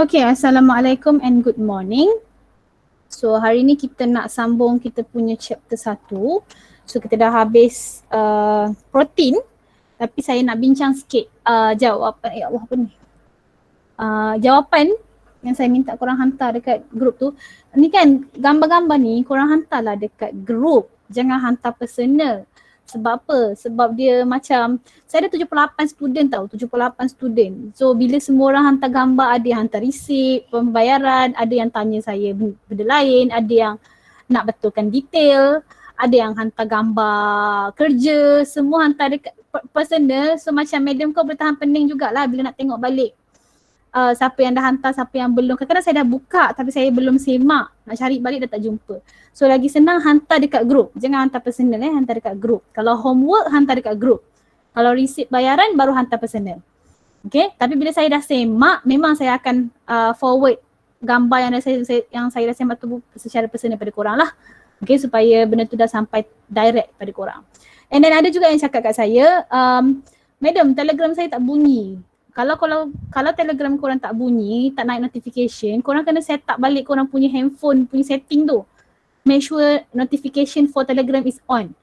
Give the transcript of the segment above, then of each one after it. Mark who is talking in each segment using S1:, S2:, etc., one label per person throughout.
S1: Okay, Assalamualaikum and good morning. So hari ni kita nak sambung kita punya chapter 1. So kita dah habis protein, tapi saya nak bincang sikit jawapan, ya Allah apa ni? Jawapan yang saya minta korang hantar dekat group tu. Ni kan gambar-gambar ni korang hantarlah dekat group, jangan hantar personal. Sebab apa? Sebab dia macam, saya ada 78 student tau, 78 student. So bila semua orang hantar gambar, ada yang hantar resip, pembayaran, ada yang tanya saya benda lain, ada yang nak betulkan detail, ada yang hantar gambar kerja, semua hantar dekat personal. So macam madam kau boleh tahan pening jugalah bila nak tengok balik siapa yang dah hantar, siapa yang belum. Kadang-kadang saya dah buka tapi saya belum semak, nak cari balik dah tak jumpa. So lagi senang hantar dekat group, jangan hantar personal hantar dekat group. Kalau homework hantar dekat group, kalau resip bayaran baru hantar personal. Okay, tapi bila saya dah semak, memang saya akan forward gambar yang saya dah semak tu secara personal pada korang lah. Okay, supaya benda tu dah sampai direct pada korang. And then ada juga yang cakap kat saya, madam telegram saya tak bunyi. Kalau telegram korang tak bunyi, tak naik notification, korang kena set up balik korang punya handphone punya setting tu. Make sure notification for telegram is on.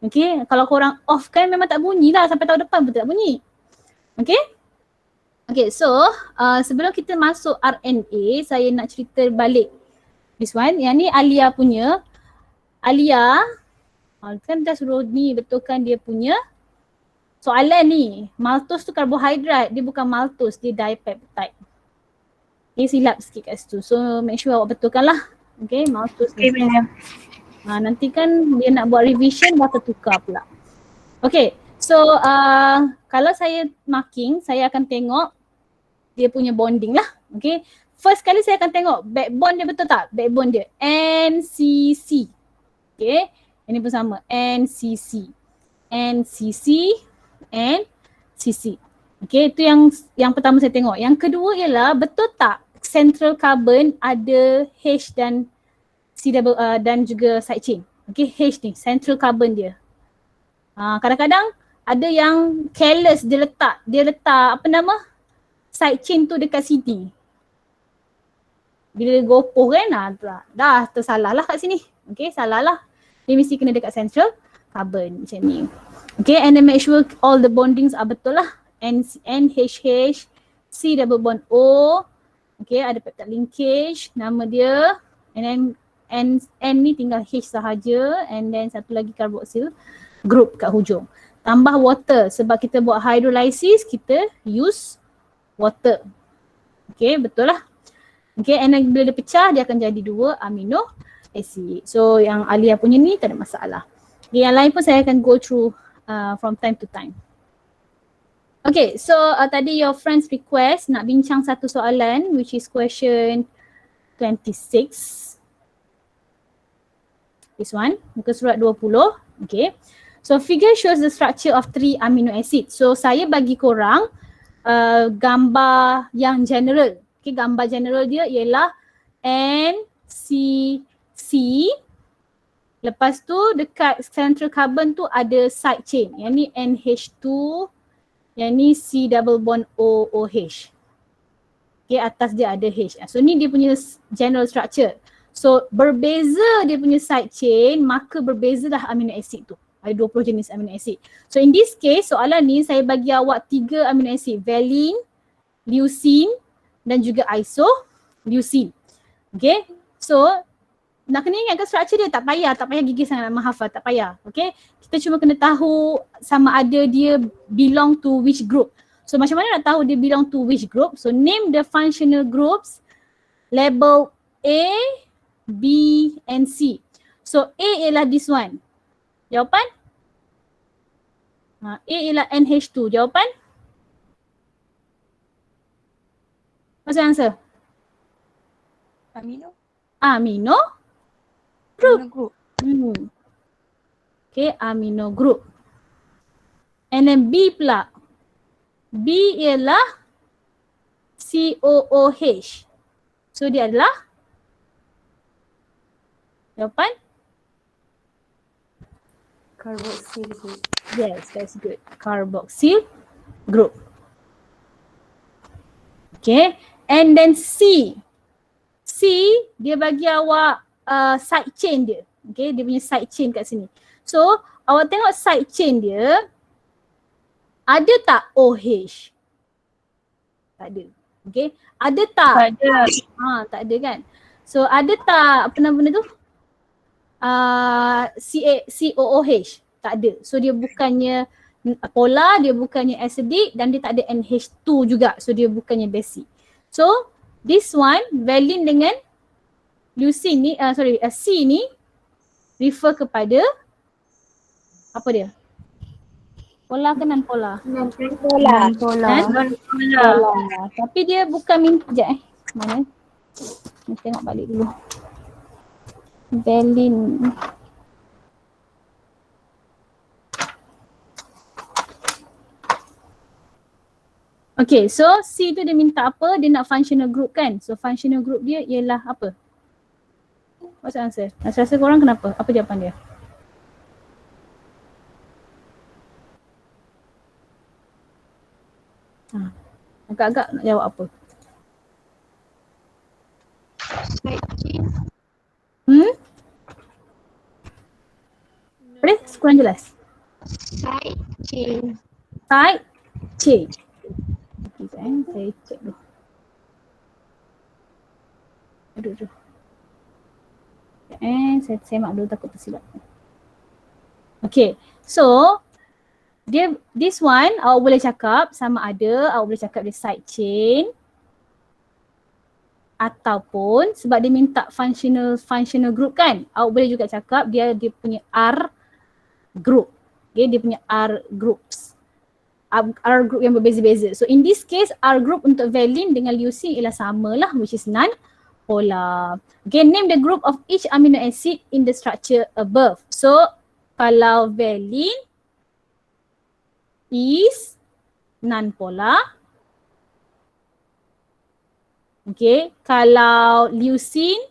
S1: Okay, kalau korang off kan memang tak bunyi lah, sampai tahun depan pun tak bunyi. Okay. Okay, so sebelum kita masuk RNA, saya nak cerita balik this one. Yang ni Alia punya. Alia kan dah suruh ni betulkan dia punya soalan ni. Maltose tu karbohidrat, dia bukan maltose, dia dipeptide. Okay, silap sikit kat situ. So make sure awak betulkan lah. Okay, maltose ni. Nanti kan dia nak buat revision dah tertukar pula. Okay, so kalau saya marking, saya akan tengok dia punya bonding lah. Okay, first kali saya akan tengok backbone dia betul tak? Backbone dia NCC. Okay, ini pun sama, NCC. Okay, itu yang pertama saya tengok. Yang kedua ialah betul tak central carbon ada H dan C double dan juga side chain. Okay, H ni central carbon dia. Kadang-kadang ada yang careless, dia letak apa nama side chain tu dekat sini. Bila gopoh kan dah tersalah lah kat sini. Okay, salah lah. Dia mesti kena dekat central carbon macam ni. Okay, and then make sure all the bondings are betul lah. NHH, C double bond O. Okay, ada peptide linkage, nama dia. And then N ni tinggal H sahaja. And then satu lagi carboxyl group kat hujung. Tambah water, sebab kita buat hydrolysis, kita use water. Okay, betul lah. Okay, and then bila dia pecah, dia akan jadi 2 amino acid. So yang Alia punya ni tak ada masalah. Okay, yang lain pun saya akan go through from time to time. Okay, so tadi your friends request nak bincang satu soalan which is question 26. This one, muka surat 20. Okay, so figure shows the structure of 3 amino acid. So saya bagi korang gambar yang general. Okay, gambar general dia ialah NCC. Lepas tu dekat central carbon tu ada side chain. Yang ni NH2, yang ni C double bond OOH. Okay, atas dia ada H. So ni dia punya general structure. So berbeza dia punya side chain, maka berbeza dah amino acid tu. Ada 20 jenis amino acid. So in this case, soalan ni saya bagi awak 3 amino acid. Valine, leucine dan juga isoleucine. Okay, so nak kena ingatkan structure dia, tak payah gigih sangat nak menghafal, tak payah. Okay, kita cuma kena tahu sama ada dia belong to which group. So macam mana nak tahu dia belong to which group? So name the functional groups, label A, B and C. So A ialah this one. Jawapan? A ialah NH2. Jawapan? What's the answer? Amino group. Okay, amino group. And then B pula. B ialah COOH. So dia adalah jawapan?
S2: Carboxyl group.
S1: Yes, that's good. Carboxyl group. Okay, And then C dia bagi awak side chain dia. Okay, dia punya side chain kat sini. So awak tengok side chain dia ada tak OH? Tak ada. Okay, ada tak?
S2: Tak ada.
S1: Tak ada kan. So ada tak apa nama benda tu? COOH? Tak ada. So dia bukannya polar, dia bukannya acidic dan dia tak ada NH2 juga. So dia bukannya basic. So this one valine dengan leucine ni, C ni refer kepada apa dia? Polar ke non-polar?
S2: Non-polar.
S1: Polar. Tapi dia bukan sekejap mana? Ni tengok balik dulu. Valine. Okay, so C tu dia minta apa? Dia nak functional group kan? So functional group dia ialah apa? What's the answer? Rasa korang kenapa? Apa jawapan dia? Agak-agak nak jawab apa? Boleh? Kurang jelas?
S3: Side chain.
S1: Side chain. Saya cek dulu. Aduh. Saya semak dulu takut tersilap. Okay, so this one awak boleh cakap sama ada awak boleh cakap dia side chain ataupun sebab dia minta functional group kan, awak boleh juga cakap dia punya R group. Okay, dia punya R groups. R group yang berbeza-beza. So in this case R group untuk valine dengan leucine ialah sama lah, which is non-polar. Okay, name the group of each amino acid in the structure above. So kalau valine is non-polar. Okay, kalau leucine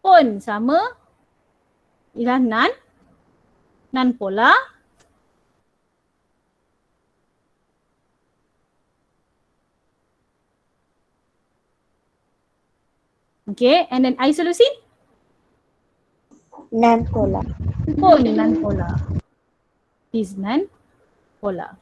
S1: pun sama, ialah non-polar. Okay, and then isoleucine
S3: Non-polar.
S1: pun non-polar. Is non-polar.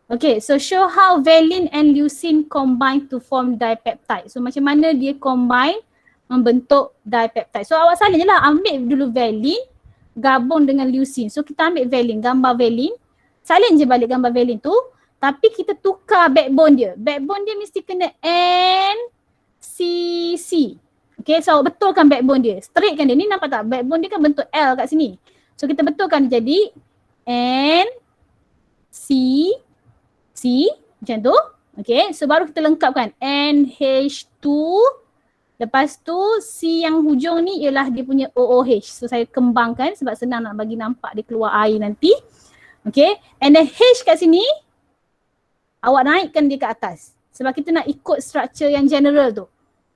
S1: Okay, so show how valine and leucine combine to form dipeptide. So macam mana dia combine membentuk dipeptide. So awak salin je lah, ambil dulu valine gabung dengan leucine. So kita ambil valine, gambar valine, salin je balik gambar valine tu, tapi kita tukar backbone dia. Backbone dia mesti kena NCC. Okay, so awak betulkan backbone dia. Straight kan dia, ni nampak tak? Backbone dia kan bentuk L kat sini. So kita betulkan jadi NCC macam tu. Okay, so baru kita lengkapkan NH2. Lepas tu C yang hujung ni ialah dia punya OOH. So saya kembangkan sebab senang nak bagi nampak dia keluar air nanti. Okay, and then H kat sini awak naikkan dia ke atas sebab kita nak ikut structure yang general tu.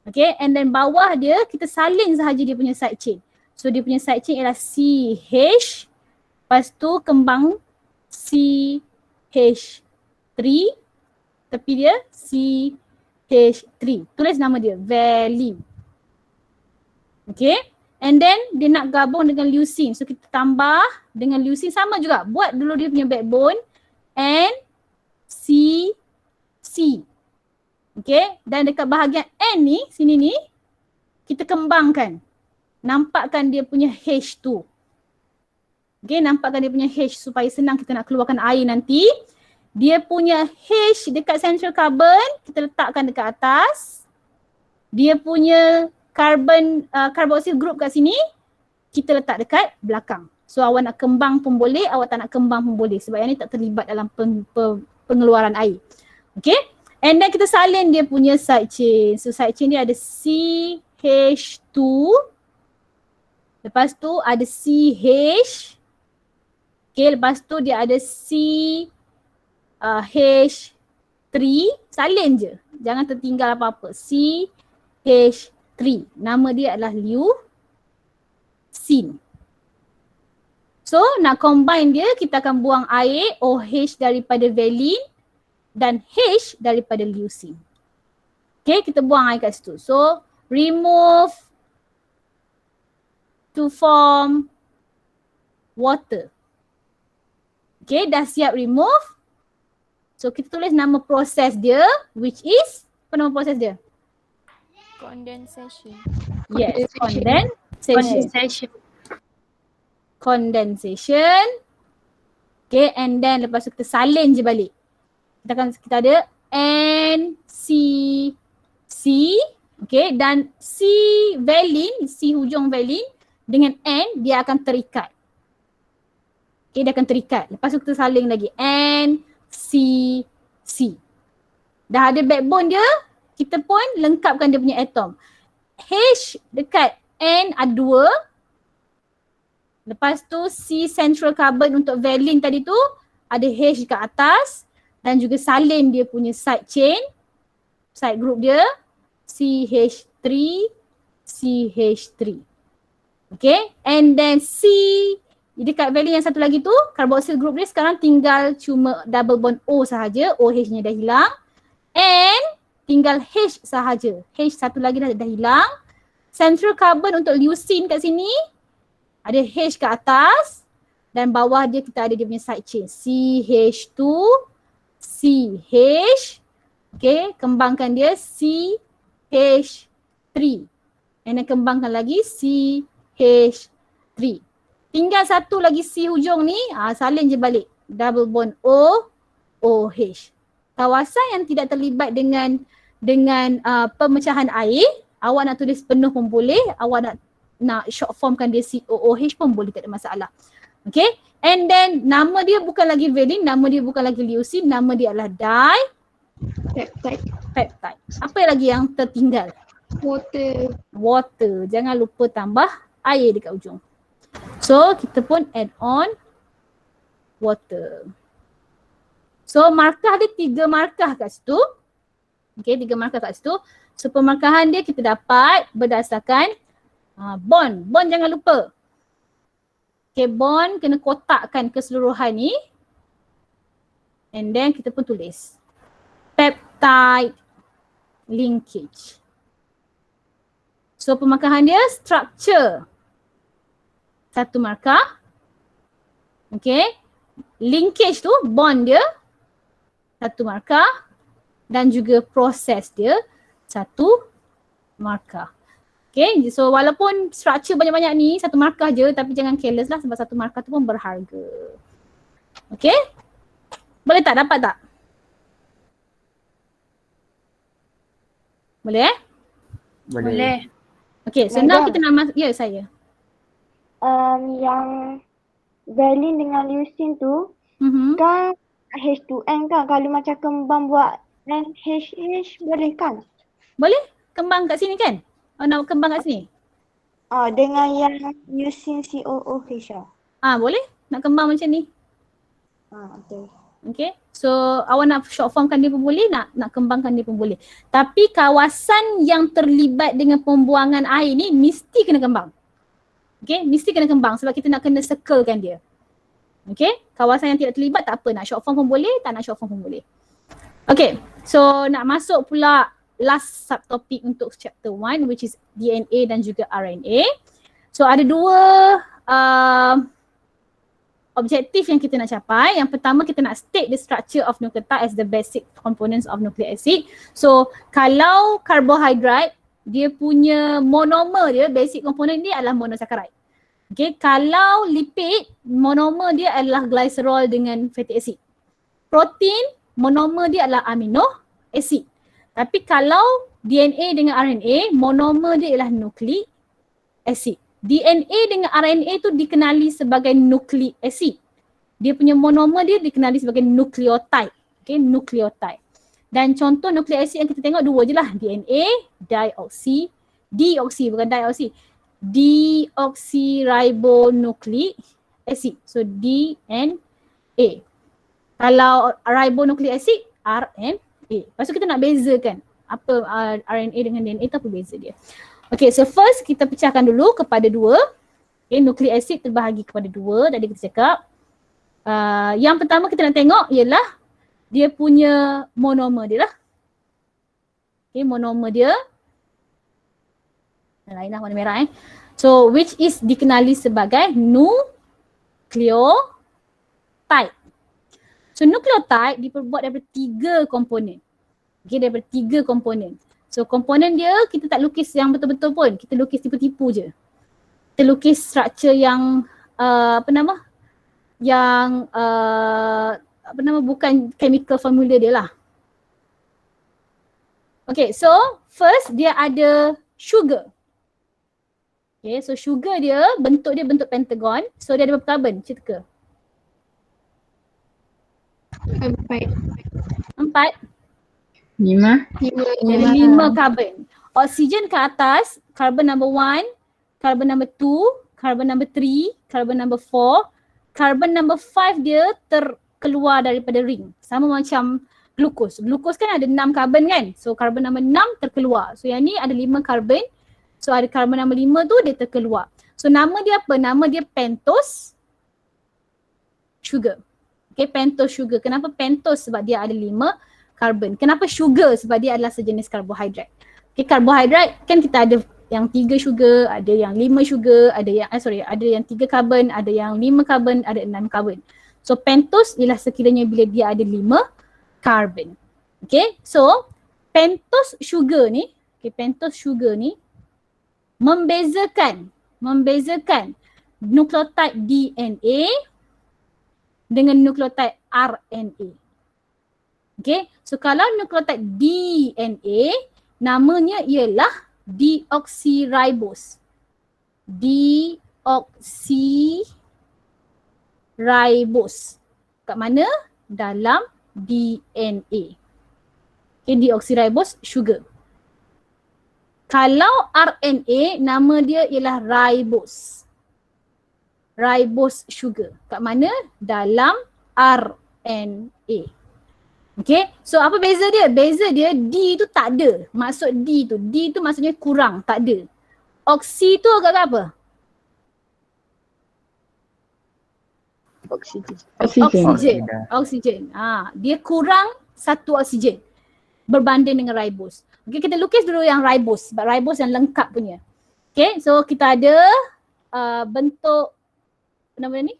S1: Okay, and then bawah dia kita salin sahaja dia punya side chain. So dia punya side chain ialah CH. Lepas tu kembang CH3. Tepi dia CH3. Tulis nama dia, valine. Okay, and then dia nak gabung dengan leucine. So kita tambah dengan leucine sama juga. Buat dulu dia punya backbone NCC. Okay, dan dekat bahagian N ni, sini ni, kita kembangkan. Nampakkan dia punya H2. Okay, nampakkan dia punya H supaya senang kita nak keluarkan air nanti. Dia punya H dekat central carbon, kita letakkan dekat atas. Dia punya carboxyl group kat sini, kita letak dekat belakang. So awak nak kembang pun boleh, awak tak nak kembang pun boleh sebab yang ni tak terlibat dalam pengeluaran air. Okay, and then kita salin dia punya side chain. So side chain dia ada CH2. Lepas tu ada CH. Okay, lepas tu dia ada H3. Salin je. Jangan tertinggal apa-apa. CH3. Nama dia adalah leucine. So nak combine dia, kita akan buang air OH daripada valine dan H daripada leucine. Okay, kita buang air kat situ. So, remove to form water. Okay, dah siap remove. So, kita tulis nama proses dia which is, apa nama proses dia?
S2: Condensation.
S1: Yes, condensation. Okay, and then lepas tu kita salin je balik. Kita ada NCC, okay, dan C valine, C hujung valine dengan N dia akan terikat. Okay, dia akan terikat. Lepas tu kita salin lagi NCC. Dah ada backbone dia, kita pun lengkapkan dia punya atom. H dekat N ada 2. Lepas tu C central carbon untuk valine tadi tu ada H dekat atas dan juga salin dia punya side chain, side group dia CH3, CH3. Okay, and then C dekat valine yang satu lagi tu, carboxyl group dia sekarang tinggal cuma double bond O sahaja, OH-nya dah hilang. And tinggal H sahaja. H satu lagi dah hilang. Central carbon untuk leucine kat sini ada H kat atas dan bawah dia kita ada dia punya side chain CH2, CH. Okay, kembangkan dia CH3. And then kembangkan lagi CH3. Tinggal satu lagi C hujung ni, salin je balik. Double bond O, OH. Kawasan yang tidak terlibat dengan pemecahan air, awak nak tulis penuh pun boleh, awak nak short formkan dia COOH pun boleh, tak ada masalah. Okay, and then nama dia bukan lagi valine, nama dia bukan lagi leucine, nama dia adalah peptide. Apa lagi yang tertinggal? Water. Jangan lupa tambah air dekat ujung. So kita pun add on water. So markah dia 3 markah kat situ. Okay, 3 markah kat situ. So pemarkahan dia kita dapat berdasarkan bond. Bond jangan lupa. Okay, bond kena kotakkan keseluruhan ni. And then kita pun tulis peptide linkage. So pemarkahan dia structure 1 markah. Okay. Linkage tu bond dia 1 markah dan juga proses dia 1 markah. Okay, so walaupun structure banyak-banyak ni 1 markah je, tapi jangan careless lah sebab 1 markah tu pun berharga. Okay, boleh tak? Dapat tak? Boleh
S2: Boleh.
S1: Okay, so now kita nak masuk, ya saya.
S3: Yang valine dengan leucine tu kan H2N kan, kalau macam kembang buat NHH boleh kan?
S1: Boleh? Kembang kat sini kan? Oh, nak kembang kat sini?
S3: Dengan yang leucine COOH lah.
S1: Boleh? Nak kembang macam ni?
S3: Okay.
S1: Okay, so awak nak short formkan dia pun boleh, nak kembangkan dia pun boleh. Tapi kawasan yang terlibat dengan pembuangan air ni mesti kena kembang. Okay, mesti kena kembang sebab kita nak kena circlekan dia. Okay, kawasan yang tidak terlibat tak apa, nak short form pun boleh, tak nak short form pun boleh. Okay, so nak masuk pula last subtopic untuk chapter 1 which is DNA dan juga RNA. So ada 2 objektif yang kita nak capai. Yang pertama, kita nak state the structure of nucleotide as the basic components of nucleic acid. So kalau karbohidrat, dia punya monomer dia, basic component dia adalah monosaccharide. Okay, kalau lipid, monomer dia adalah glycerol dengan fatty acid. Protein, monomer dia adalah amino acid. Tapi kalau DNA dengan RNA, monomer dia adalah nucleic acid. DNA dengan RNA tu dikenali sebagai nucleic acid. Dia punya monomer dia dikenali sebagai nucleotide. Okay, nucleotide. Dan contoh nucleic acid yang kita tengok 2 je lah. DNA, deoxyribonucleic acid. So DNA. Kalau ribonucleic acid, RNA. Lepas tu kita nak bezakan apa RNA dengan DNA tu apa beza dia. Okay, so first kita pecahkan dulu kepada 2. Okay, nucleic acid terbahagi kepada 2. Tadi kita cakap. Yang pertama kita nak tengok ialah dia punya monomer dia lah. Okay, monomer dia. Lain lah warna merah So which is dikenali sebagai nucleotide. So nucleotide diperbuat daripada 3 komponen. Okay, daripada 3 komponen. So komponen dia kita tak lukis yang betul-betul pun. Kita lukis tipu-tipu je. Kita lukis structure yang bukan chemical formula dia lah. Okay, so first dia ada sugar. Okay, so sugar dia bentuk pentagon. So dia ada berapa karbon? Cerita ke? 4.
S2: 5.
S1: Ada 5 karbon. Oksigen ke atas, carbon number 1, carbon number 2, carbon number 3, carbon number 4. Carbon number 5 dia terkeluar daripada ring. Sama macam glukos. Glukos kan ada 6 karbon kan? So carbon number 6 terkeluar. So yang ni ada 5 karbon. So ada carbon number 5 tu dia terkeluar. So nama dia apa? Nama dia pentose sugar. Okay, pentose sugar. Kenapa pentose? Sebab dia ada 5 karbon. Kenapa sugar? Sebab dia adalah sejenis karbohidrat. Okay, karbohidrat kan kita ada yang 3 sugar, ada yang 5 sugar, ada yang ada yang 3 karbon, ada yang 5 karbon, ada 6 karbon. So pentose ialah sekiranya bila dia ada 5 karbon. Okay, so pentose sugar ni membezakan nukleotid DNA dengan nukleotid RNA. Okay, so kalau nukleotid DNA namanya ialah deoxyribose. Deoxyribose. Kat mana? Dalam DNA. Okay, deoxyribose sugar. Kalau RNA, nama dia ialah ribose. Ribose sugar. Kat mana? Dalam RNA. Okay, so apa beza dia? Beza dia D tu tak ada. Maksud D tu maksudnya kurang, tak ada. Oksi tu agak apa? Oksigen. Dia kurang 1 oksigen berbanding dengan ribose. Okay, kita lukis dulu yang ribose. Sebab ribose yang lengkap punya. Okay, so kita ada bentuk apa nama ni?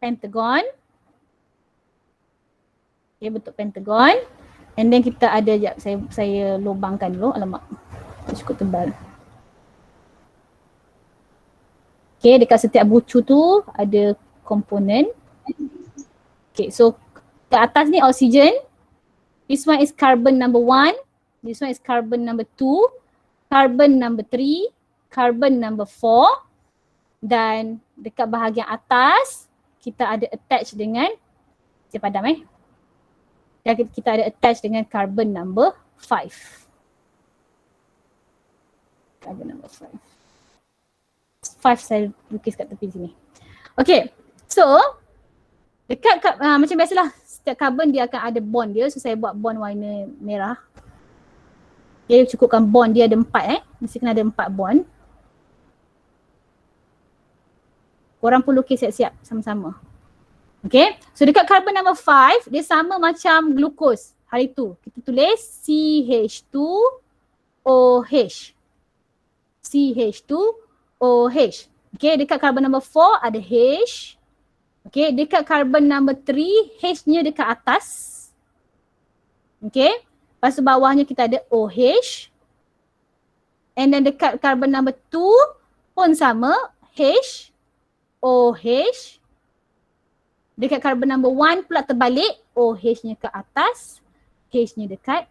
S1: Pentagon. Okay, bentuk pentagon. And then kita ada, saya lubangkan dulu. Alamak, cukup tebal. Okay, dekat setiap bucu tu ada komponen. Okay, so ke atas ni oksigen. This one is carbon number 1. This one is carbon number 2. Carbon number 3. Carbon number 4. Dan dekat bahagian atas kita ada attach dengan, saya padam kita ada attach dengan carbon number 5. Carbon number 5. 5 saya lukis kat tepi sini. Okay, so dekat macam biasalah setiap carbon dia akan ada bond dia. So saya buat bond warna merah. Okay, cukupkan bond dia ada 4 mesti kena ada 4 bond. Korang pun lukis siap-siap sama-sama. Okay, so dekat carbon number 5 dia sama macam glukos hari tu. Kita tulis CH2OH. CH2OH. Okay, dekat carbon number 4 ada H. Okay, dekat carbon number 3 H-nya dekat atas. Okay, lepas tu bawahnya kita ada OH. And then dekat carbon number 2 pun sama H, OH. Dekat carbon number 1 pula terbalik, OH-nya ke atas, H-nya dekat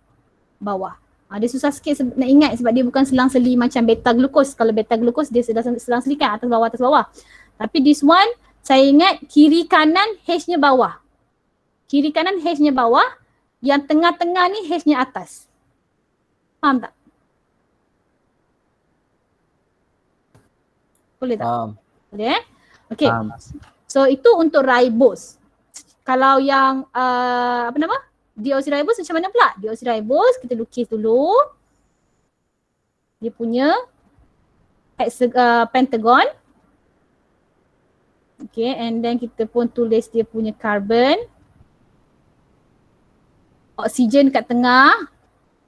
S1: bawah. Dia susah sikit nak ingat sebab dia bukan selang-seli macam beta glukos. Kalau beta glukos dia selang-seli kan atas bawah. Tapi this one saya ingat kiri kanan H-nya bawah. Kiri kanan H-nya bawah, yang tengah-tengah ni H-nya atas. Faham tak? Boleh tak? Boleh Okay. So itu untuk ribose. Kalau yang apa nama? Deoxyribose macam mana pula? Deoxyribose kita lukis dulu. Dia punya pentagon. Okay, and then kita pun tulis dia punya carbon. Oksigen kat tengah,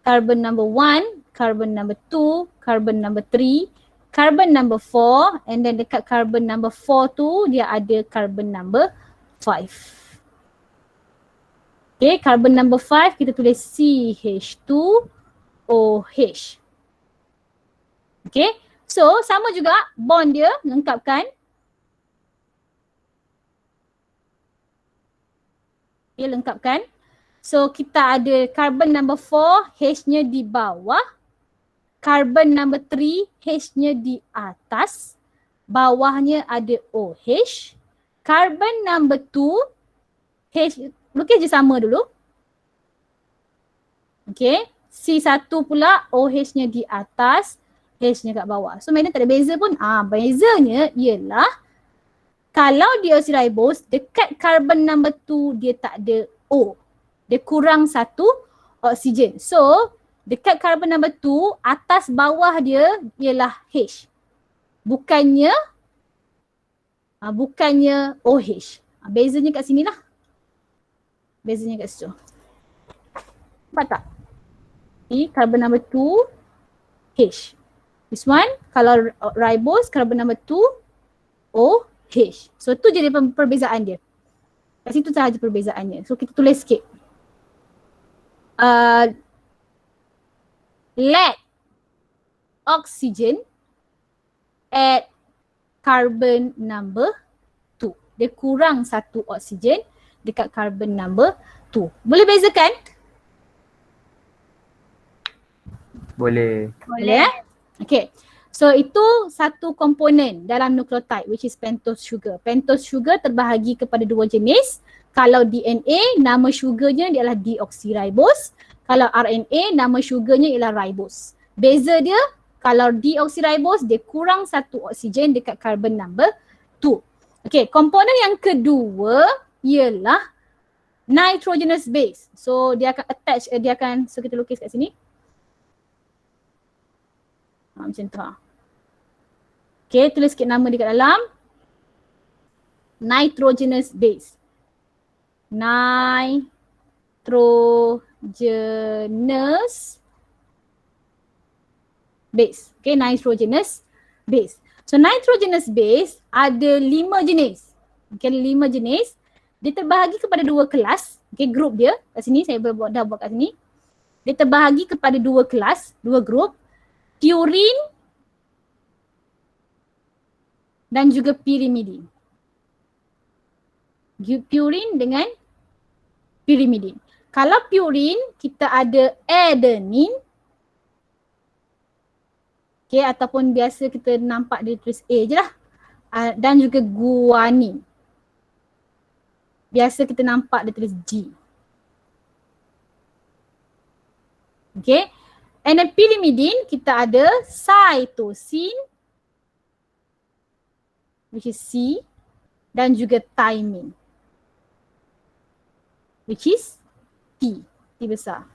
S1: carbon number 1, carbon number 2, carbon number 3, carbon number 4, and then dekat carbon number 4 tu dia ada carbon number 5. Okay, carbon number 5 kita tulis CH2OH. Okay, so sama juga bond dia lengkapkan. Dia lengkapkan. So kita ada carbon number 4, H-nya di bawah. Carbon number 3, H-nya di atas. Bawahnya ada OH. Carbon number 2, H, lukis je sama dulu. Okay, C1 pula OH-nya di atas, H-nya kat bawah. So madam tak ada beza pun. Bezanya ialah kalau deoxyribose dekat carbon number 2 dia tak ada O. Dia kurang satu oksigen. So dekat carbon number 2 atas bawah dia ialah H. Bukannya OH. Bezanya kat sini lah. Bezanya kat situ. Nampak tak? Ini carbon number 2 H. This one kalau ribose carbon number 2 OH. So tu jadi perbezaan dia. Kat situ sahaja perbezaannya. So kita tulis sikit. Lack oxygen at carbon number 2. Dia kurang satu oksigen dekat carbon number 2. Boleh bezakan?
S2: Boleh.
S1: Boleh. Okay. So itu satu komponen dalam nukleotide which is pentose sugar. Pentose sugar terbahagi kepada dua jenis. Kalau DNA, nama sugarnya ialah deoxyribose. Kalau RNA, nama sugarnya ialah ribose. Beza dia, kalau deoxyribose, dia kurang satu oksigen dekat carbon number 2. Okay, komponen yang kedua ialah nitrogenous base. So dia akan attach, so kita lukis kat sini. Macam tu. Okay, tulis sikit nama dia kat dalam. Nitrogenous base. Nitrogenous base. Okay, nitrogenous base. So nitrogenous base ada 5 jenis. Okay, 5 jenis. Dia terbahagi kepada 2 kelas. Okay, grup dia kat sini saya dah buat kat sini. Dia terbahagi kepada 2 kelas, 2 grup. Purine dan juga pyrimidine. Purine dengan pyrimidine. Kalau purine kita ada adenine. Okay, ataupun biasa kita nampak dia tulis A je lah. Dan juga guanine. Biasa kita nampak dia tulis G. Okay. And then pyrimidine kita ada cytosine which is C dan juga thymine which is T. T besar.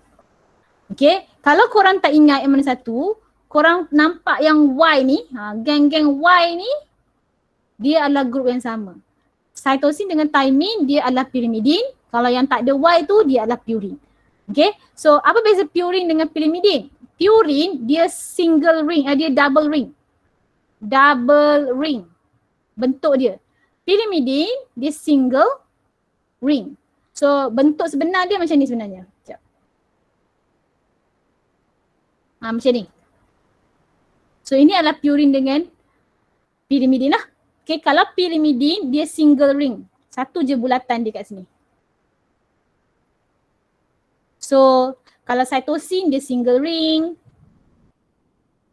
S1: Okay. Kalau korang tak ingat yang mana satu, korang nampak yang Y ni, geng-geng Y ni, dia adalah grup yang sama. Cytosine dengan thymine dia adalah pyrimidine. Kalau yang tak ada Y tu dia adalah purine. Okay. So apa beza purine dengan pyrimidine? Purine dia single ring, dia double ring. Double ring bentuk dia. Pyrimidine dia single ring. So bentuk sebenar dia macam ni sebenarnya. Sekejap. Macam ni. So ini adalah purine dengan pyrimidine lah. Okay, kalau pyrimidine dia single ring. Satu je bulatan dia kat sini. So kalau cytosine dia single ring.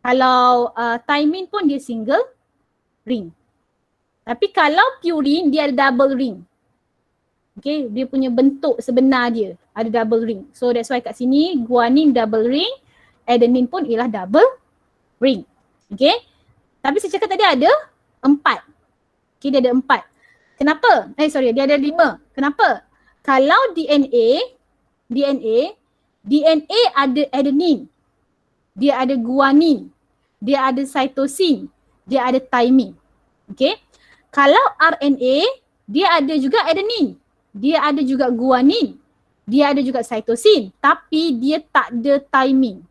S1: Kalau thymine pun dia single ring. Tapi kalau purine dia ada double ring. Okay, dia punya bentuk sebenar dia ada double ring. So that's why kat sini guanine double ring, adenine pun ialah double ring. Okay, tapi saya cakap tadi ada 4. Okay, dia ada 4. Kenapa? Dia ada 5. Kenapa? Kalau DNA ada adenine, dia ada guanine, dia ada cytosine, dia ada thymine. Okay. Kalau RNA, dia ada juga adenine, dia ada juga guanine, Dia ada juga cytosine, tapi dia tak ada thymine.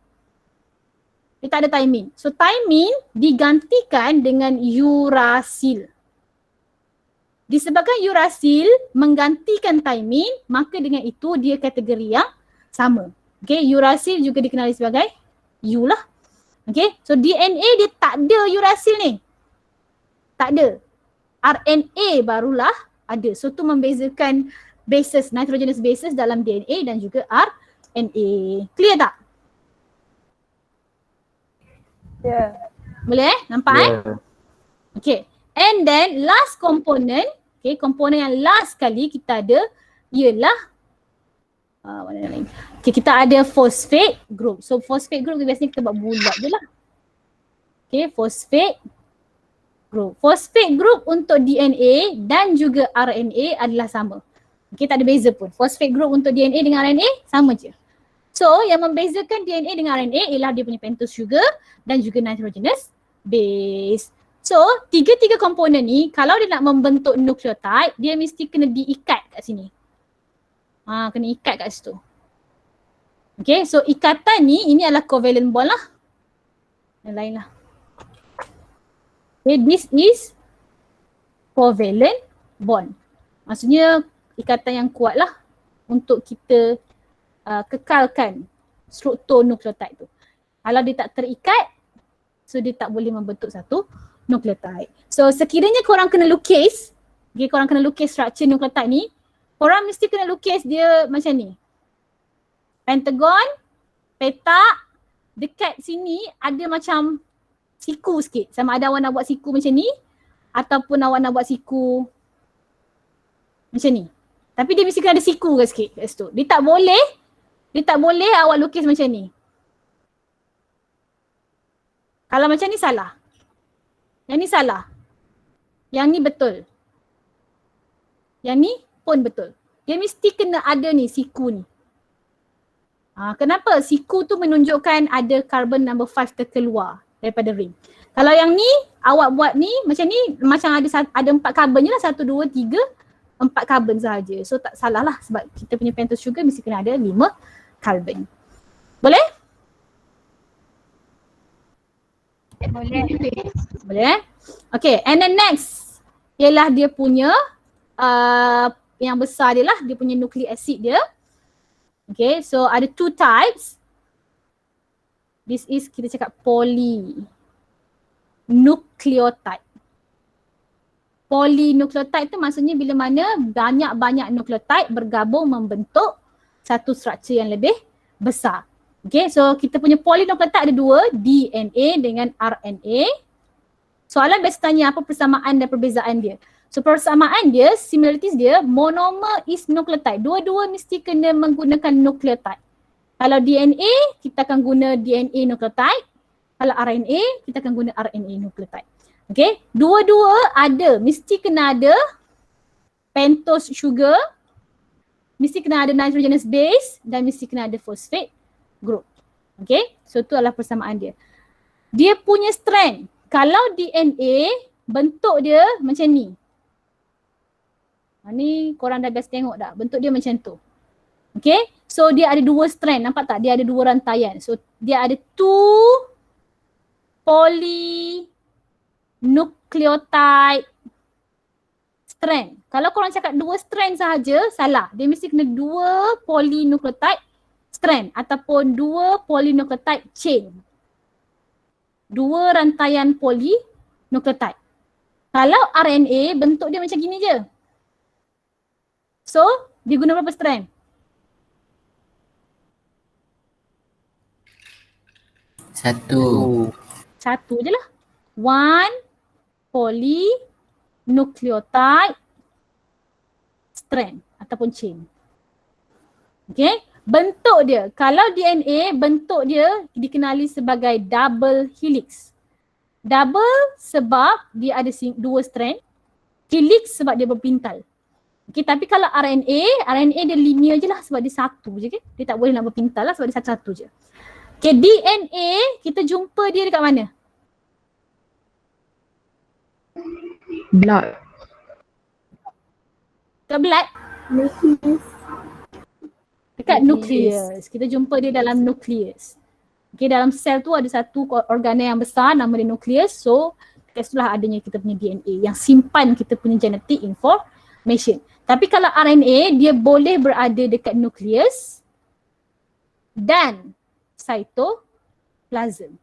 S1: Dia tak ada thymine. So thymine digantikan dengan uracil. Disebabkan uracil menggantikan thymine, maka dengan itu dia kategori yang sama. Okay, uracil juga dikenali sebagai U lah. Okay, so DNA dia tak ada uracil ni. Tak ada. RNA barulah ada. So tu membezakan bases, nitrogenous bases dalam DNA dan juga RNA. Clear tak?
S4: Ya.
S1: Boleh nampak Okay. And then last component, okay, komponen yang last kali kita ada ialah mana yang lain. Okay, kita ada phosphate group. So phosphate group biasanya kita buat bulat je lah. Okay, phosphate group. Phosphate group untuk DNA dan juga RNA adalah sama. Okay, tak ada beza pun. Phosphate group untuk DNA dengan RNA sama je. So yang membezakan DNA dengan RNA ialah dia punya pentose sugar dan juga nitrogenous base. So tiga-tiga komponen ni kalau dia nak membentuk nukleotide, dia mesti kena diikat kat sini. Kena ikat kat situ. Okay, so ikatan ni ini adalah covalent bond lah. Yang lain lah. Okay, this is covalent bond. Maksudnya ikatan yang kuat lah untuk kita kekalkan struktur nukleotide tu. Kalau dia tak terikat, so dia tak boleh membentuk satu nukleotide. So sekiranya korang kena lukis, okay, korang kena lukis struktur nukleotide ni, korang mesti kena lukis dia macam ni. Pentagon, petak, dekat sini ada macam siku sikit. Sama ada awak nak buat siku macam ni ataupun awak nak buat siku macam ni. Tapi dia mesti kena ada siku ke sikit kat situ. Dia tak boleh awak lukis macam ni. Kalau macam ni salah. Yang ni salah. Yang ni betul. Yang ni pun betul. Dia mesti kena ada ni siku ni. Kenapa? Siku tu menunjukkan ada carbon number 5 terkeluar daripada ring. Kalau yang ni awak buat ni macam ni, macam ada 4 carbon je lah. 1, 2, 3, 4 carbon sahaja. So tak salah lah sebab kita punya pentose sugar mesti kena ada 5 carbon. Boleh? Boleh. Okay, and then next ialah dia punya yang besar dia lah, dia punya nucleic acid dia. Okay, so ada 2 types. This is kita cakap polynucleotide. Polynucleotide tu maksudnya bila mana banyak-banyak nukleotide bergabung membentuk satu struktur yang lebih besar. Okay, so kita punya polynucleotide ada 2, DNA dengan RNA. Soalan biasa tanya apa persamaan dan perbezaan dia. So persamaan dia, similarities dia, monomer is nucleotide. Dua-dua mesti kena menggunakan nucleotide. Kalau DNA, kita akan guna DNA nucleotide. Kalau RNA, kita akan guna RNA nucleotide. Okay, dua-dua ada, mesti kena ada pentose sugar, mesti kena ada nitrogenous base dan mesti kena ada phosphate group. Okay, so tu adalah persamaan dia. Dia punya strand, kalau DNA bentuk dia macam ni. Ni korang dah biasa tengok dah, bentuk dia macam tu. Okay, so dia ada 2 strand, nampak tak? Dia ada 2 rantaian. So dia ada 2 polynucleotide strand. Kalau korang cakap 2 strand sahaja, salah. Dia mesti kena 2 polynucleotide strand ataupun 2 polynucleotide chain. 2 rantaian polynucleotide. Kalau RNA bentuk dia macam gini je. So, dia guna berapa strand?
S5: 1.
S1: 1 je lah. 1 polynucleotide strand ataupun chain. Okay, bentuk dia. Kalau DNA, bentuk dia dikenali sebagai double helix. Double sebab dia ada 2 strand. Helix sebab dia berpintal. Okay, tapi kalau RNA dia linear je lah sebab dia 1 je. Okay? Dia tak boleh nak berpintal lah sebab dia satu-satu je. Okay, DNA kita jumpa dia dekat mana?
S4: Blood.
S1: Dekat blood? Dekat nukleus. Kita jumpa dia dalam nukleus. Okay, dalam sel tu ada satu organel yang besar nama dia nukleus. So kat situlah adanya kita punya DNA yang simpan kita punya genetic information. Tapi kalau RNA dia boleh berada dekat nukleus dan cytoplasm.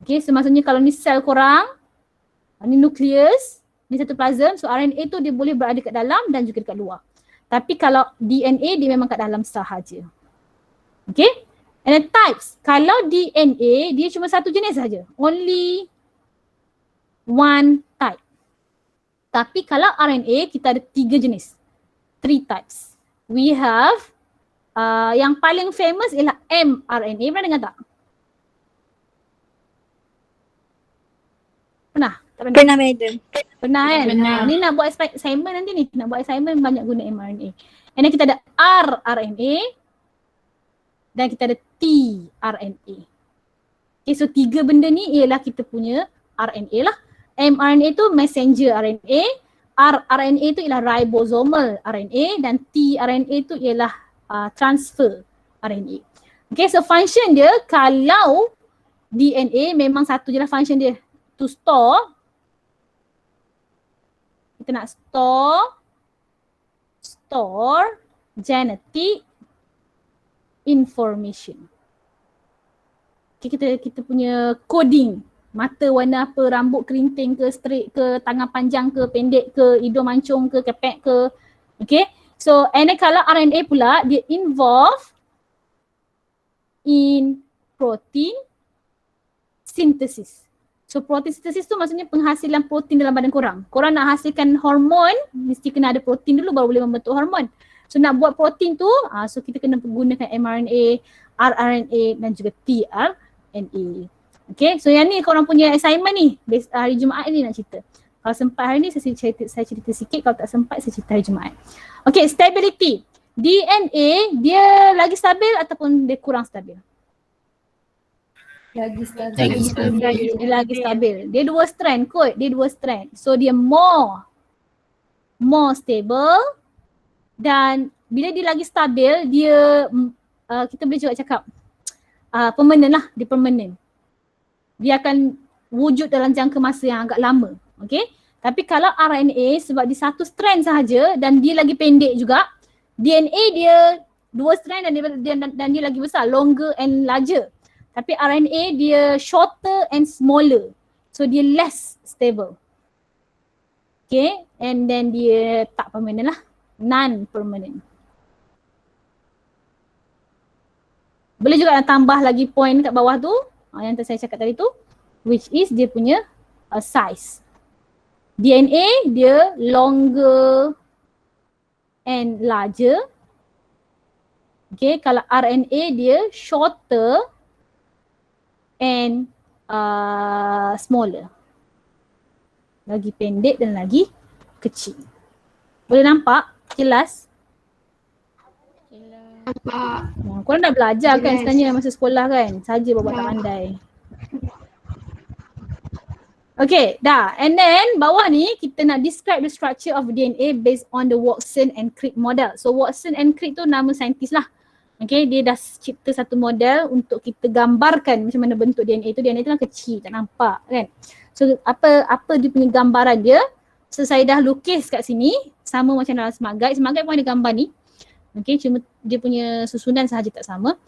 S1: Okay, so maksudnya kalau ni sel korang, ni nukleus, ni cytoplasm, so RNA tu dia boleh berada kat dalam dan juga dekat luar. Tapi kalau DNA dia memang kat dalam sahaja. Okay? And then types. Kalau DNA dia cuma satu jenis saja. Only one type. Tapi kalau RNA kita ada 3 jenis. 3 types. We have yang paling famous ialah mRNA. Pernah dengar tak? Pernah? Tak pernah?
S3: Pernah, madam.
S1: Pernah kan?
S4: Pernah.
S1: Ni nak buat assignment nanti ni. Nak buat assignment banyak guna mRNA. And then kita ada rRNA dan kita ada tRNA. Okay, so 3 benda ni ialah kita punya RNA lah. mRNA tu messenger RNA, rRNA tu ialah ribosomal RNA dan tRNA tu ialah transfer RNA. Okay, so function dia kalau DNA memang satu je lah function dia. To store, kita nak store genetic information. Okay, kita punya coding, mata warna apa, rambut kerinting ke, straight ke, tangan panjang ke, pendek ke, hidung mancung ke, kepek ke. Okay, so and then kalau RNA pula dia involve in protein synthesis. So protein synthesis tu maksudnya penghasilan protein dalam badan korang. Korang nak hasilkan hormon, mesti kena ada protein dulu baru boleh membentuk hormon. So nak buat protein tu, so kita kena menggunakan mRNA, rRNA dan juga tRNA. Okay, so yang ni korang punya assignment ni, hari Jumaat ni nak cerita. Kalau sempat hari ni saya cerita sikit, kalau tak sempat saya cerita hari Jumaat. Okay, stability. DNA dia lagi stabil ataupun dia kurang stabil?
S4: Lagi stabil.
S1: Dia lagi stabil. Dia 2 strand kot. Dia 2 strand. So dia more stable dan bila dia lagi stabil dia kita boleh juga cakap permanent lah. Dia permanent. Dia akan wujud dalam jangka masa yang agak lama. Okay. Tapi kalau RNA sebab dia 1 strand sahaja dan dia lagi pendek juga, DNA dia 2 strand dan dia lagi besar, longer and larger. Tapi RNA dia shorter and smaller. So dia less stable. Okay, and then dia tak permanent lah. Non-permanent. Boleh juga nak tambah lagi point kat bawah tu, yang saya cakap tadi tu, which is dia punya size. DNA dia longer and larger. Okay, kalau RNA dia shorter and smaller. Lagi pendek dan lagi kecil. Boleh nampak? Jelas?
S4: Nampak.
S1: Korang dah belajar kan sebenarnya masa sekolah kan? Saja buat tak pandai. Okay, dah. And then bawah ni kita nak describe the structure of DNA based on the Watson and Crick model. So Watson and Crick tu nama saintis lah. Okay, dia dah cipta satu model untuk kita gambarkan macam mana bentuk DNA tu. DNA tu kan kecil, tak nampak kan. So apa dia punya gambaran dia. So saya dah lukis kat sini sama macam dalam smart guide. Smart guide pun ada gambar ni. Okay, cuma dia punya susunan sahaja tak sama.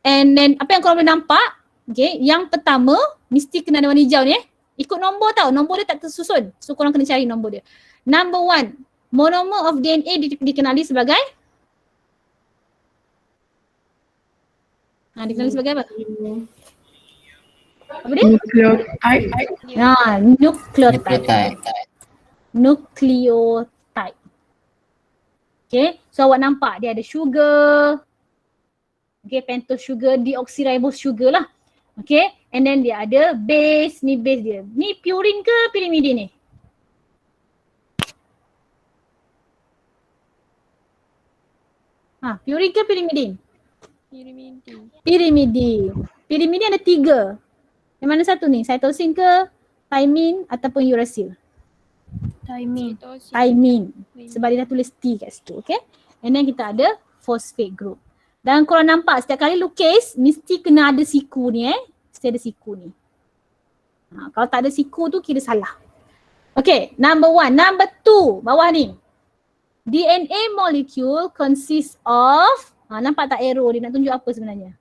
S1: And then apa yang korang boleh nampak, okay, yang pertama mesti kena ada warna hijau ni Ikut nombor tau, nombor dia tak tersusun. So korang kena cari nombor dia. Number 1, monomer of DNA dikenali sebagai? Dikenali sebagai apa? Apa dia?
S4: Nucleotide.
S1: Nucleotide. Nucleotide. Okay, so awak nampak dia ada sugar. Okay, pentose sugar, deoxyribose sugar lah. Okay, and then dia ada base, ni base dia. Ni purine ke pyrimidine ni? Purine ke pyrimidine? Pyrimidine. Pyrimidine ada 3. Yang mana satu ni? Cytosine ke? Thymine ataupun uracil? Thymine. Sebab dia dah tulis T kat situ, okay? And then kita ada phosphate group. Dan korang nampak setiap kali lukis mesti kena ada siku ni Mesti ada siku ni. Kalau tak ada siku tu kira salah. Okay, number 1. Number 2, bawah ni. DNA molecule consists of, nampak tak arrow dia nak tunjuk apa sebenarnya?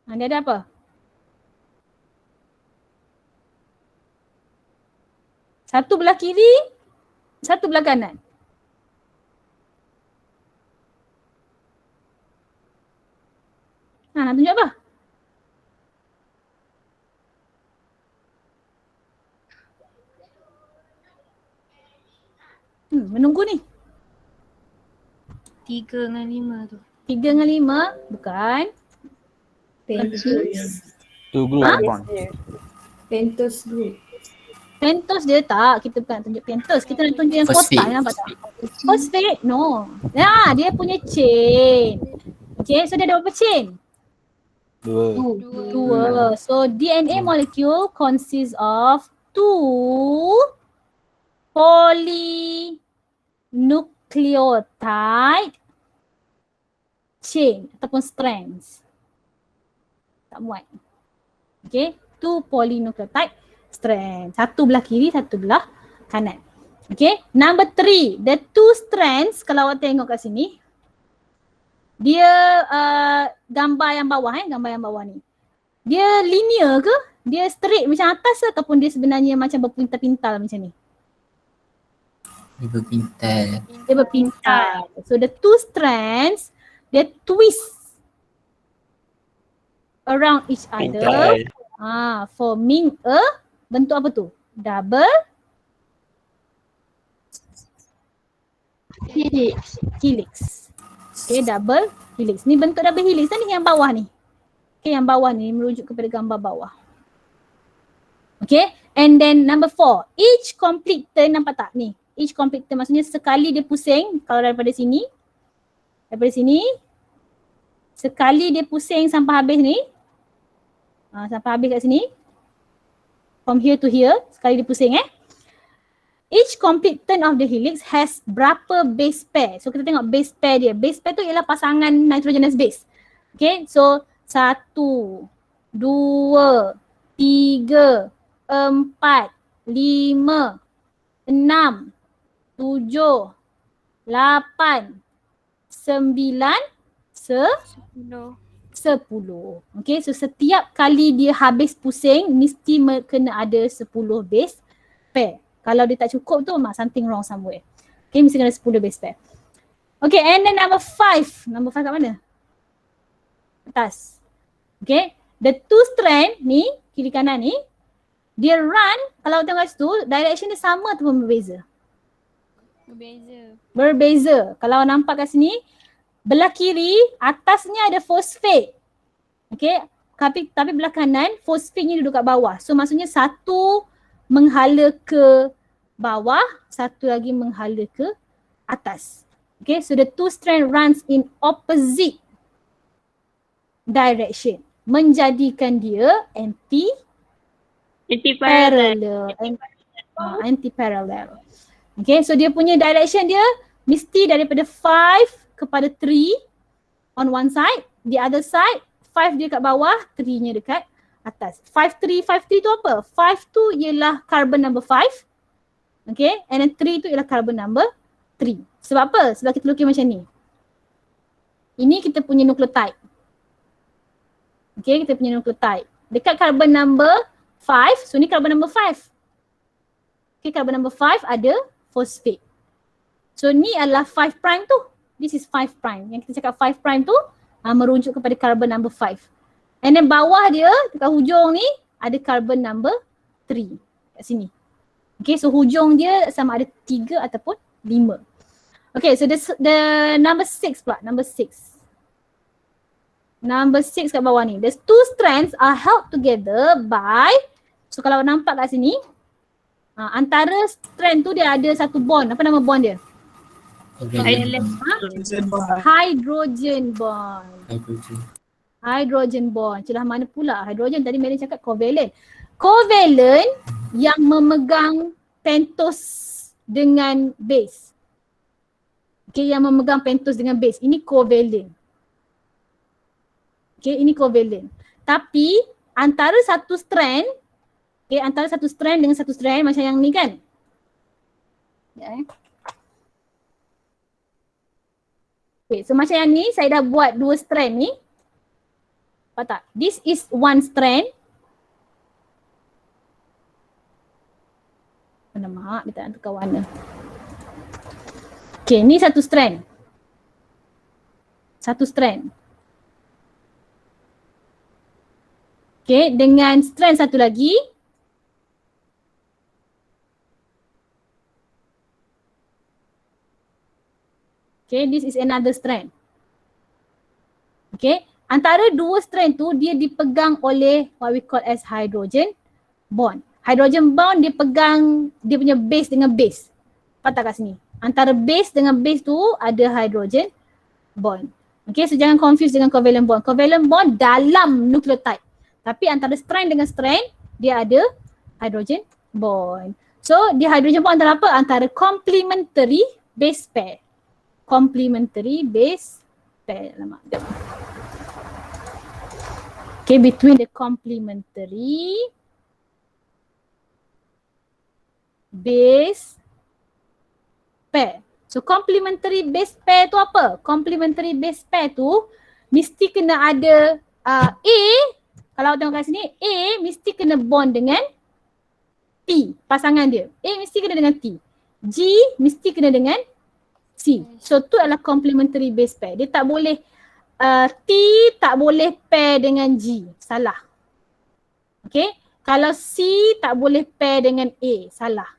S1: Dia ada apa? Satu belah kiri, satu belah kanan. Nak tunjuk apa? Menunggu ni.
S5: 3 dengan 5 tu.
S1: 3 dengan 5, bukan.
S2: Tu group bond.
S5: Pentose group.
S1: Pentose dia tak, kita bukan nak tunjuk pentose, kita nak tunjuk yang
S6: Phosphate.
S1: kotak, nampak tak? Phosphate, no. Dia punya chain. Okay, so dia ada berapa chain? 2. So DNA molecule consists of 2 polynucleotide chain ataupun strands. Tak muat. Okay, 2 polynucleotide strands. Satu belah kiri, satu belah kanan. Okay, number 3. The 2 strands, kalau awak tengok kat sini, dia gambar yang bawah gambar yang bawah ni. Dia linear ke? Dia straight macam atas ke? Ataupun dia sebenarnya macam berpintal-pintal macam ni?
S6: Dia berpintal.
S1: Dia berpintal. So the 2 strands, dia twist around each other. Forming a bentuk apa tu? Double helix. Okay, double helix. Ni bentuk double helix ni yang bawah ni. Okay, yang bawah ni merujuk kepada gambar bawah. Okay, and then number 4. Each complete turn, nampak tak ni? Each complete turn maksudnya sekali dia pusing, kalau daripada sini, sekali dia pusing sampai habis ni, sampai habis kat sini, from here to here, sekali dia pusing Each complete turn of the helix has berapa base pair? So kita tengok base pair dia. Base pair tu ialah pasangan nitrogenous base. Okay, so 1, 2, 3, 4, 5, 6, 7, 8, 9, 10, 10. Okay, so setiap kali dia habis pusing mesti kena ada 10 base pair. Kalau dia tak cukup tu something wrong somewhere. Okay, mesti kena 10 base pair. Okay, and then number 5. Number 5 kat mana? Atas. Okay, the 2 strand ni, kiri kanan ni, dia run, kalau tengok kat situ, direction dia sama ataupun berbeza? Berbeza. Kalau nampak kat sini, belah kiri, atasnya ada phosphate. Okay, tapi belah kanan, phosphate-nya duduk kat bawah. So maksudnya satu menghala ke bawah, satu lagi menghala ke atas. Okay, so the 2 strand runs in opposite direction. Menjadikan dia anti-parallel. Anti-parallel. Okay, so dia punya direction dia mesti daripada 5 kepada 3 on one side. The other side, 5 dia kat bawah, 3-nya dekat atas. 5, 3 tu apa? 5 tu ialah carbon number 5. Okay, and then 3 tu ialah carbon number 3. Sebab apa? Sebab kita lukis macam ni. Ini kita punya nucleotide. Okay, kita punya nucleotide. Dekat carbon number 5, so ni carbon number 5. Okay, carbon number 5 ada phosphate. So ni adalah 5 prime tu. This is 5 prime. Yang kita cakap 5 prime tu merujuk kepada carbon number 5. And then bawah dia, dekat hujung ni, ada carbon number 3 kat sini. Okay, so hujung dia sama ada 3 ataupun 5. Okay, so the number 6 pula, number 6. Number 6 kat bawah ni. The 2 strands are held together by, so kalau nampak kat sini, antara strand tu dia ada satu bond. Apa nama bond dia? Hydrogen bond. Hydrogen bond. Celah mana pula hydrogen? Tadi Mary cakap covalent. Covalent yang memegang pentose dengan base. Okay, yang memegang pentose dengan base. Ini covalent. Okay, ini covalent. Tapi antara satu strand, okay, antara satu strand dengan satu strand macam yang ni kan. Ya, okay, so macam yang ni saya dah buat dua strand ni. Nampak tak? This is one strand. Mana mak, dia tak nak tukar warna. Okay, ni satu strand. Satu strand. Okay, dengan strand satu lagi. Okay, this is another strand. Okay, antara dua strand tu dia dipegang oleh what we call as hydrogen bond. Hydrogen bond dia pegang dia punya base dengan base. Nampak tak kat sini? Antara base dengan base tu ada hydrogen bond. Okay, so jangan confuse dengan covalent bond. Covalent bond dalam nucleotide. Tapi antara strand dengan strand dia ada hydrogen bond. So dia hydrogen bond antara apa? Antara complementary base pair. Complementary base pair. Lama. Okay, between the complementary base pair. So complementary base pair tu apa? Complementary base pair tu mesti kena ada A, kalau tengok kat sini, A mesti kena bond dengan T, pasangan dia. A mesti kena dengan T. G mesti kena dengan C. So tu adalah complementary base pair. Dia tak boleh T tak boleh pair dengan G. Salah. Okay. Kalau C tak boleh pair dengan A. Salah.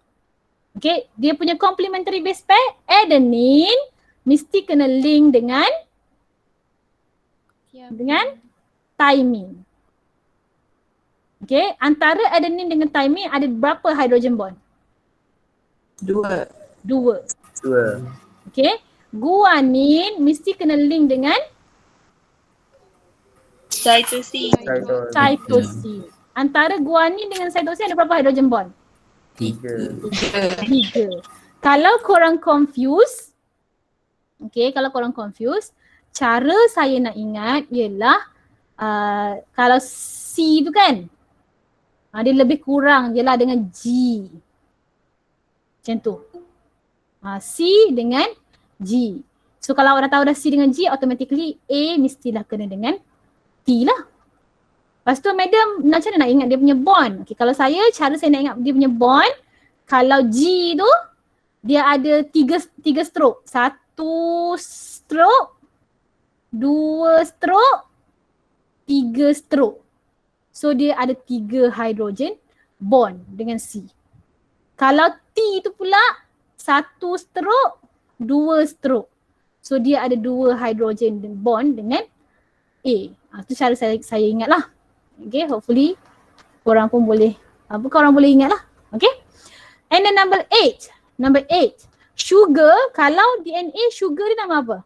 S1: Okay. Dia punya complementary base pair, adenine mesti kena link dengan thymine. Okay. Antara adenine dengan thymine ada berapa hydrogen bond? Dua. Okay. Guanine mesti kena link dengan
S5: Cytosine.
S1: cytosine. Antara guanine dengan cytosine ada berapa hydrogen bond? 3. Kalau korang confuse, okay, kalau korang confuse, cara saya nak ingat ialah kalau C tu kan, dia lebih kurang je lah dengan G. Macam tu. C dengan G. So kalau dah tahu dah C dengan G, automatically A mestilah kena dengan T lah. Lepas tu madam macam mana nak ingat dia punya bond? Okay, kalau cara saya nak ingat dia punya bond, kalau G tu dia ada tiga stroke. 1 stroke, 2 stroke, 3 stroke. So dia ada 3 hydrogen bond dengan C. Kalau T tu pula 1 stroke, 2 stroke. So dia ada 2 hydrogen bond dengan A. Tu cara saya ingat lah. Okay, hopefully korang pun boleh, korang boleh ingat lah. Okay. And then number 8. Sugar, kalau DNA sugar dia nama apa?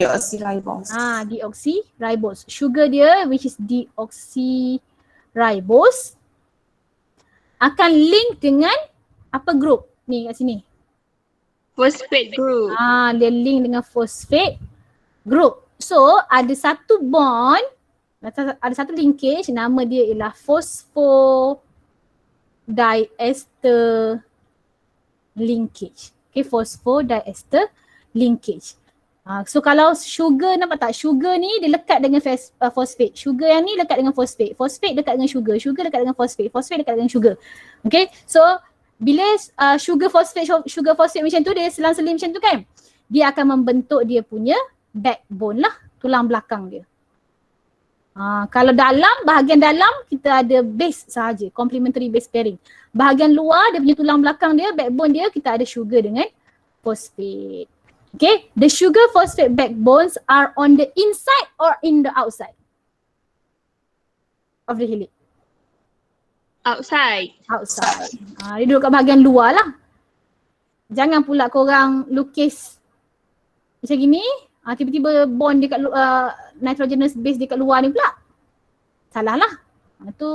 S4: Deoxyribose.
S1: Deoxyribose. Sugar dia which is deoxyribose akan link dengan apa group? Ni kat sini.
S5: Phosphate group.
S1: Dia link dengan phosphate group. So ada satu bond, ada satu linkage, nama dia ialah phosphodiester linkage. Okay, phosphodiester linkage. So kalau sugar, nampak tak? Sugar ni dia lekat dengan phosphate. Sugar yang ni lekat dengan phosphate. Phosphate dekat dengan sugar. Sugar dekat dengan phosphate. Phosphate dekat dengan sugar. Okay, so bila sugar phosphate macam tu, dia selang-seling macam tu kan, dia akan membentuk dia punya backbone lah, tulang belakang dia. Kalau bahagian dalam kita ada base sahaja, complementary base pairing. Bahagian luar dia punya tulang belakang dia, backbone dia, kita ada sugar dengan phosphate. Okay, the sugar phosphate backbones are on the inside or in the outside of the helix?
S5: Outside.
S1: Dia duduk kat bahagian luar lah. Jangan pula korang lukis macam gini, tiba-tiba bond dekat nitrogenous base dekat luar ni pula. Salah lah. Tu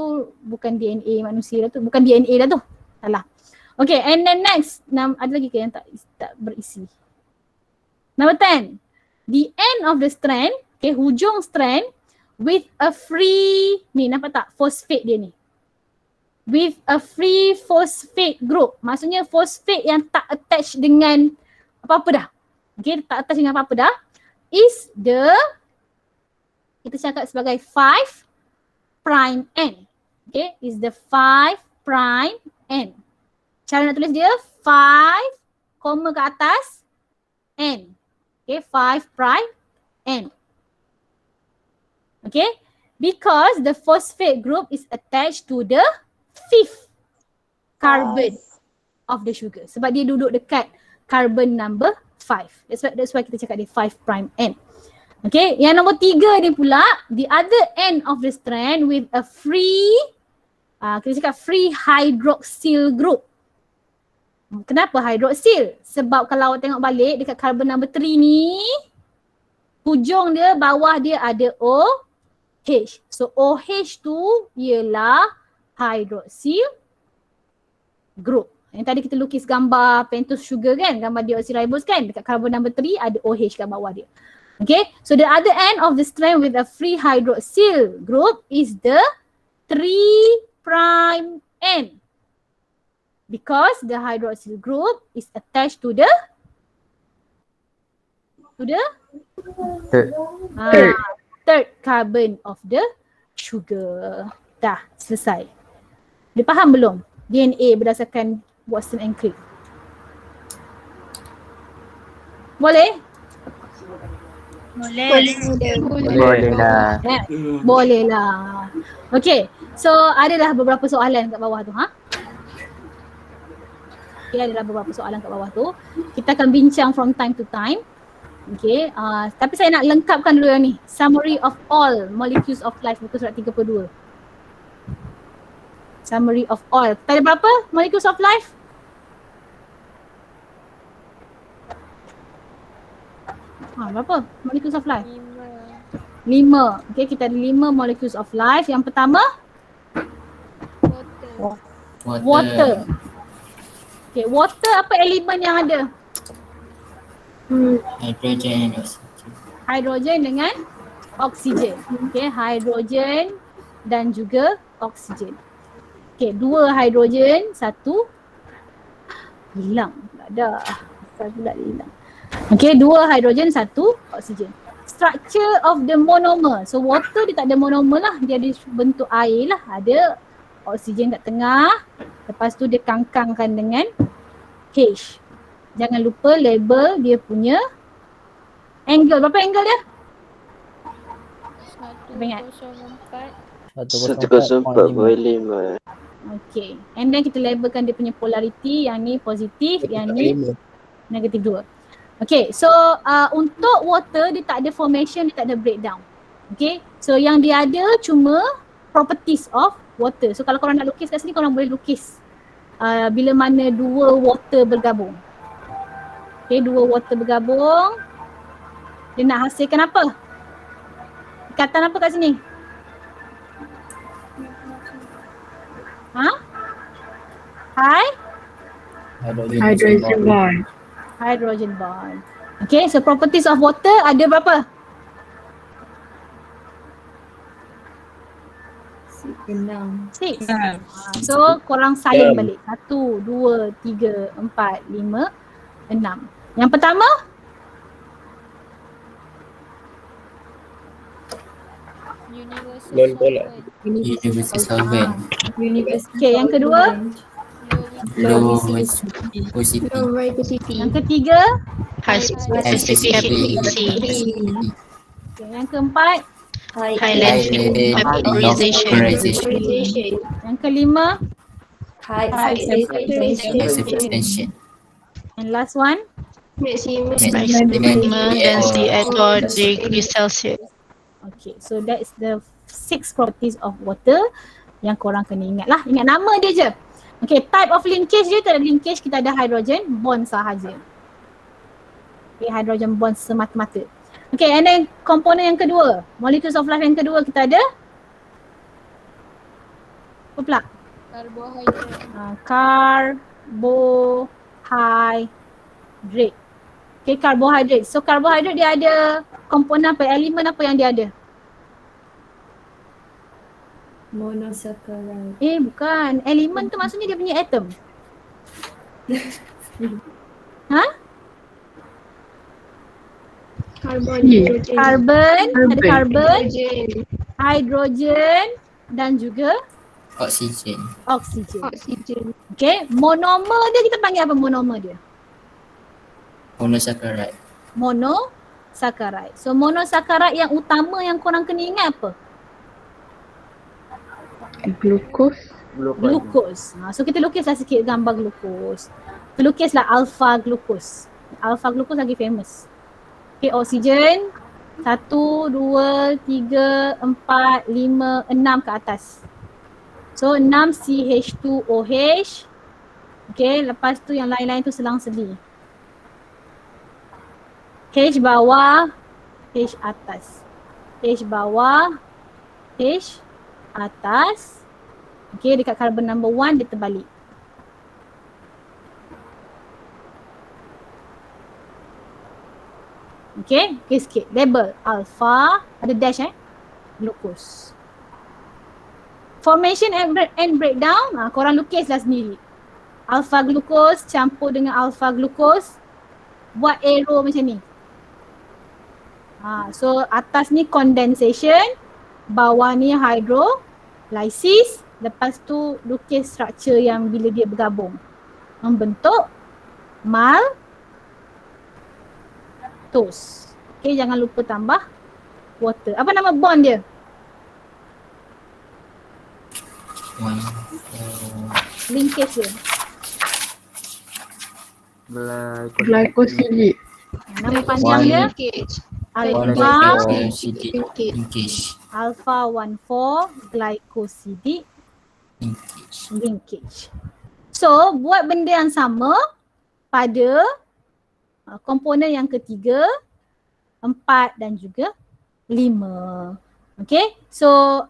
S1: bukan DNA manusia lah tu. Bukan DNA lah tu. Salah. Okay, and then next, ada lagi ke yang tak berisi? Number 10. The end of the strand, okay, hujung strand with a free, ni nampak tak phosphate dia ni? With a free phosphate group. Maksudnya phosphate yang tak attach dengan apa-apa dah. Okay, tak attach dengan apa-apa dah. Is the, kita cakap sebagai 5' end. Okay, is the 5' end. Cara nak tulis dia 5, koma ke atas, end. Okay, 5' end. Okay, because the phosphate group is attached to the 5th carbon of the sugar. Sebab dia duduk dekat carbon number 5. That's why kita cakap dia 5' end. Okay, yang nombor 3 ni pula, the other end of the strand with a free, kita cakap free hydroxyl group. Kenapa hydroxyl? Sebab kalau awak tengok balik dekat carbon number 3 ni, hujung dia, bawah dia ada OH. So OH tu ialah hydroxyl group. Yang tadi kita lukis gambar pentose sugar kan, gambar deoxyribose kan, dekat carbon number 3 ada OH kat bawah dia. Okay, so the other end of the strand with a free hydroxyl group is the 3' end. Because the hydroxyl group is attached to the third carbon of the sugar. Dah, selesai. Dia faham belum? DNA berdasarkan Watson and Crick. Boleh?
S2: Boleh lah.
S1: Boleh lah. Okay, so adalah beberapa soalan kat bawah tu. Okay, adalah beberapa soalan kat bawah tu. Kita akan bincang from time to time. Okay, tapi saya nak lengkapkan dulu yang ni. Summary of all molecules of life, muka surat 32. Summary of all. Kita ada berapa molecules of life? Berapa molecules of life? 5. Okay, kita ada 5 molecules of life. Yang pertama? Water. Okay, water apa elemen yang ada?
S6: Hydrogen and oxygen.
S1: Hidrogen dengan oksigen. Okay, hidrogen dan juga oksigen. Okay, 2 hidrogen, 1 hilang. Tak ada. Asal pula dia hilang. Okay, 2 hidrogen, 1 oksigen. Structure of the monomer. So water dia tak ada monomer lah. Dia ada bentuk air lah. Ada oksigen kat tengah. Lepas tu dia kangkangkan dengan H. Jangan lupa label dia punya angle. Berapa angle dia? Berapa ingat?
S7: 104.5.
S1: Okay. And then kita labelkan dia punya polarity. Yang ni positif, yang ni negatif 2. Okay, so untuk water dia tak ada formation, dia tak ada breakdown. Okay, so yang dia ada cuma properties of water. So kalau korang nak lukis kat sini, korang boleh lukis bila mana 2 water bergabung. Okay, 2 water bergabung, dia nak hasilkan apa? Ikatan apa kat sini?
S4: Hydrogen bond.
S1: Hydrogen bond. Okay, so properties of water ada berapa? 6. So korang salin balik. 1, 2, 3, 4, 5, 6. Yang pertama?
S6: Universal solvent.
S1: Okay, yang kedua?
S6: Low positive.
S1: Yang ketiga?
S6: High specific.
S1: Okay, yang keempat?
S6: High level vaporization.
S1: Yang kelima?
S6: High surface tension.
S1: And last one?
S6: Maximum
S8: density at 4 degrees Celsius.
S1: Okay, so that is the 6 properties of water yang korang kena ingat lah. Ingat nama dia je. Okay, type of linkage dia, tak ada linkage, kita ada hydrogen bond sahaja. Okay, hydrogen bond semata-mata. Okay, and then komponen yang kedua, molecules of life yang kedua kita ada apa pula?
S5: Karbohidrat.
S1: Carbohydrate. Okay, carbohydrate. So carbohydrate dia ada komponen apa? Elemen apa yang dia ada?
S7: Monosaccharide.
S1: Bukan. Elemen tu maksudnya dia punya atom. Ha?
S5: Carbon,
S1: Carbon, ada carbon,
S5: hydrogen,
S1: hydrogen dan juga
S6: Oksigen.
S1: oksigen.
S5: oxygen.
S1: Okay, monomer dia kita panggil apa monomer dia?
S6: Monosaccharide.
S1: Monosaccharide. So monosaccharide yang utama yang korang kena ingat apa?
S4: Glucose.
S1: Glukos. So kita lukislah sikit gambar glukos. Kita lukislah alpha glukos. Alpha glukos lagi famous. Okay, oksigen 1, 2, 3, 4, 5, 6 ke atas. So 6 CH2OH. Okay, lepas tu yang lain-lain tu selang-seli. H bawah, H atas. H bawah, H atas. Okay, dekat carbon number 1 dia terbalik. Okay, sikit. Label alpha, ada dash glucose. Formation and breakdown, korang lukislah sendiri. Alpha glucose campur dengan alpha glucose. Buat arrow macam ni. So atas ni condensation, bawah ni hydrolysis. Lepas tu lukis structure yang bila dia bergabung membentuk maltose. Okay, jangan lupa tambah water. Apa nama bond dia? Linkage dia.
S4: Glycosidic.
S1: Nama panjang dia alpha
S6: Linkage.
S1: alpha 1,4 glycosidic linkage. So buat benda yang sama pada komponen yang ketiga, 4 dan juga 5. Okay, so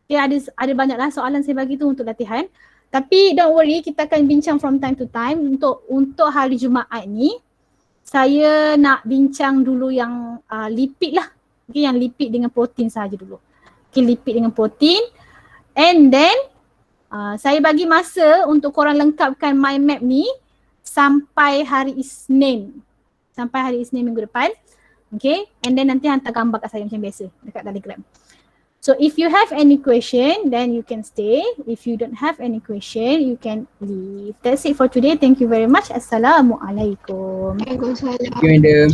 S1: okay, ada banyaklah soalan saya bagi tu untuk latihan. Tapi don't worry, kita akan bincang from time to time. Untuk hari Jumaat ni, saya nak bincang dulu yang lipid lah. Okay, yang lipid dengan protein saja dulu. Okay, lipid dengan protein. And then saya bagi masa untuk korang lengkapkan mind map ni sampai hari Isnin. Sampai hari Isnin minggu depan. Okay, and then nanti hantar gambar kat saya macam biasa dekat Telegram. So if you have any question, then you can stay. If you don't have any question, you can leave. That's it for today. Thank you very much. Assalamualaikum.
S5: Waalaikumsalam.
S2: Thank you, madam.